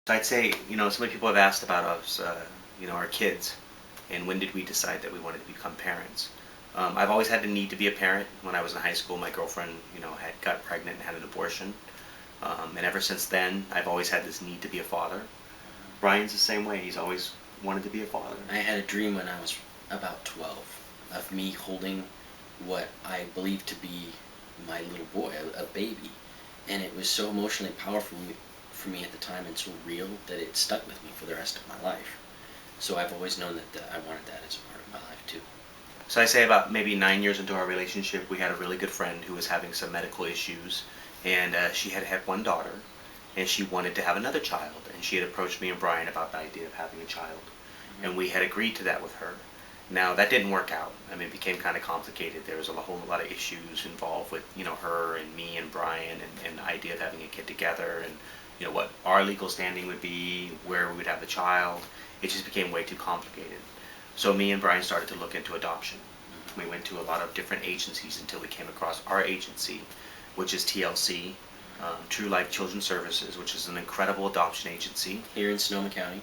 So I'd say, so many people have asked about us, our kids, and when did we decide that we wanted to become parents. I've always had the need to be a parent. When I was in high school, my girlfriend, had got pregnant and had an abortion. And ever since then, I've always had this need to be a father. Brian's the same way. He's always wanted to be a father. I had a dream when I was about 12 of me holding what I believed to be my little boy, a baby. And it was so emotionally powerful for me at the time and so real that it stuck with me for the rest of my life. So I've always known that I wanted that as a part of my life too. So I say about maybe 9 years into our relationship, we had a really good friend who was having some medical issues, and she had had one daughter, and she wanted to have another child, and she had approached me and Brian about the idea of having a child, and we had agreed to that with her. Now that didn't work out. I mean, it became kind of complicated. There was a whole lot of issues involved with her and me and Brian, and the idea of having a kid together, and what our legal standing would be, where we would have the child. It just became way too complicated. So me and Brian started to look into adoption. We went to a lot of different agencies until we came across our agency, which is TLC, True Life Children's Services, which is an incredible adoption agency. Here in Sonoma County.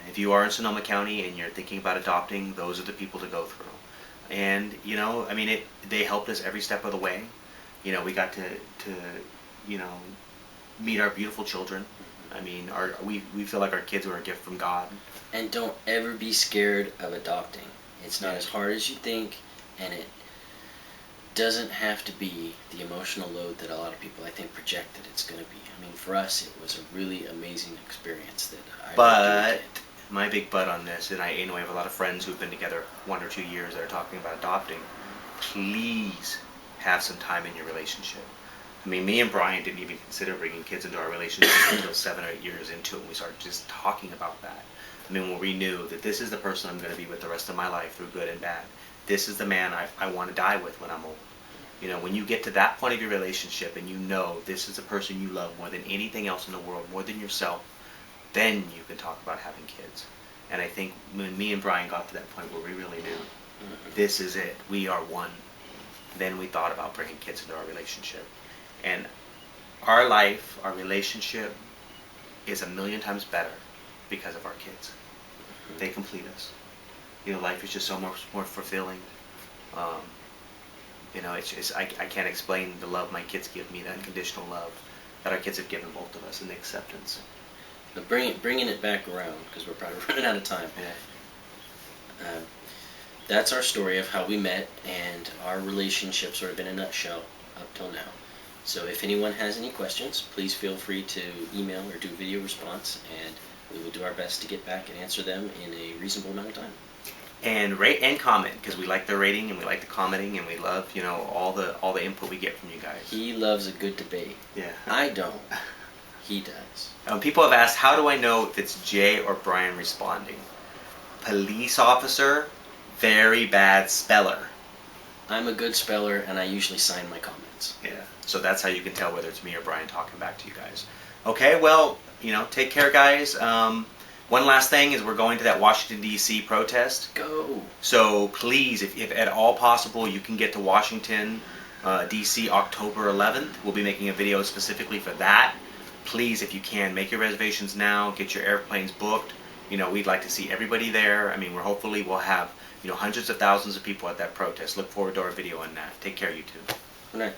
If you are in Sonoma County and you're thinking about adopting, those are the people to go through. And, they helped us every step of the way. We got to meet our beautiful children. I mean, we feel like our kids were a gift from God. And don't ever be scared of adopting. It's not as hard as you think, and it doesn't have to be the emotional load that a lot of people, I think, project that it's going to be. I mean, for us, it was a really amazing experience that But my big but on this, and I have a lot of friends who've been together 1 or 2 years that are talking about adopting. Please have some time in your relationship. I mean, me and Brian didn't even consider bringing kids into our relationship until 7 or 8 years into it, and we started just talking about that. I mean, when we knew that this is the person I'm going to be with the rest of my life through good and bad. This is the man I want to die with when I'm old. When you get to that point of your relationship and this is the person you love more than anything else in the world, more than yourself, then you can talk about having kids. And I think when me and Brian got to that point where we really knew, this is it, we are one, then we thought about bringing kids into our relationship. And our life, our relationship, is 1,000,000 times better because of our kids. They complete us. Life is just so much more fulfilling. I can't explain the love my kids give me, the unconditional love that our kids have given both of us, and the acceptance. But bringing it back around, because we're probably running out of time. Yeah. That's our story of how we met and our relationship sort of in a nutshell up till now. So if anyone has any questions, please feel free to email or do video response, and we will do our best to get back and answer them in a reasonable amount of time. And rate and comment, because we like the rating and we like the commenting and we love all the input we get from you guys. He loves a good debate. Yeah. I don't. He does. People have asked, how do I know if it's Jay or Brian responding? Police officer, very bad speller. I'm a good speller, and I usually sign my comments. Yeah. So that's how you can tell whether it's me or Brian talking back to you guys. Okay, well, take care, guys. One last thing is we're going to that Washington, D.C. protest. Go. So please, if at all possible, you can get to Washington, D.C. October 11th. We'll be making a video specifically for that. Please, if you can, make your reservations now. Get your airplanes booked. We'd like to see everybody there. I mean, hopefully we'll have, hundreds of thousands of people at that protest. Look forward to our video on that. Take care, you two. Good night.